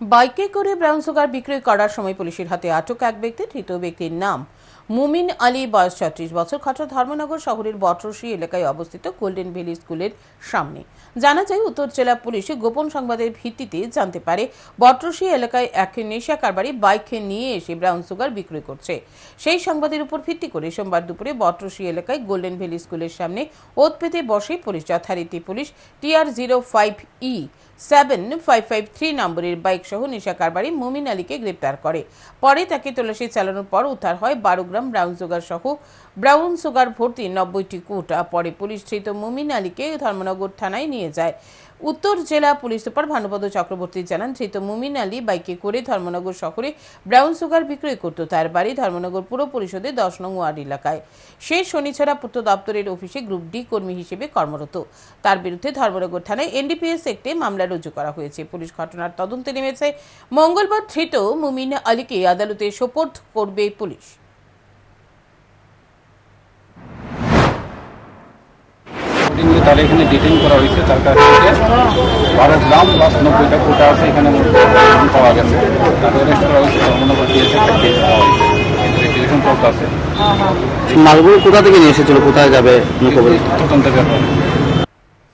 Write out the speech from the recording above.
বাইকে করে brown sugar বিক্রি করার সময় পুলিশের হাতে আটক এক ব্যক্তি। ধৃত ব্যক্তির নাম মুমিন আলী, বয়স ৩৬ বছর। ঘটনা ধর্মনগর শহরের বটরশী এলাকায় অবস্থিত গোল্ডেন ভ্যালি স্কুলের সামনে। জানা যায়, উত্তর জেলা পুলিশ গোপন সংবাদের ভিত্তিতে জানতে পারে বটরশী এলাকায় এক নেশা কারবারি বাইক নিয়ে এসে ব্রাউন সুগার বিক্রি করছে। সেই সংবাদের উপর ভিত্তি করে সোমবার দুপুরে বটরশী এলাকায় গোল্ডেন ভ্যালি স্কুলের সামনে ওত পেতে বসে পুলিশ। যথারীতি পুলিশ TR-05E 7553 নম্বরের বাইক সহ নেশা কারবারি মুমিন আলীকে গ্রেপ্তার করে। পরে তাকে তল্লাশি চালানোর পর উদ্ধার হয় 12 গ্রাম ব্রাউন সুগার ভর্তি 90টি কৌটা। পরে পুলিশ ধৃত মুমিন আলীকে ধর্মনগর থানায় নিয়ে যায়। উত্তর জেলা পুলিশ সুপার ভানুপদ চক্রবর্তী জানান, ধৃত মুমিন আলী বাইকে করে ধর্মনগর শহরে ব্রাউন সুগার বিক্রয় করত। তার বাড়ি ধর্মনগর পুর পরিষদের 10 নং ওয়ার্ড এলাকায়। সে শনিছড়া পূর্ত দপ্তরের অফিসে গ্রুপ ডি কর্মী হিসেবে কর্মরত। তার বিরুদ্ধে ধর্মনগর থানায় NDPS একটি মামলা রুজু করা হয়েছে। পুলিশ ঘটনার তদন্তে নেমেছে। মঙ্গলবার ধৃত মুমিন আলীকে আদালতে সোপর্দ করবে পুলিশ। তাহলে এখানে ডিটেইন করা হয়েছে। তার কাছ থেকে 12 গ্রাম প্লাস 90টা কোটা আছে এখানে পাওয়া গেছে। তাকে অ্যারেস্ট করা হয়েছে। ধর্মনগর দিয়েছে ইনভেস্টিগেশন চলতে আছে। মালগুলো কোথা থেকে নিয়ে এসেছিল, কোথায় যাবে তদন্তের ব্যাপারে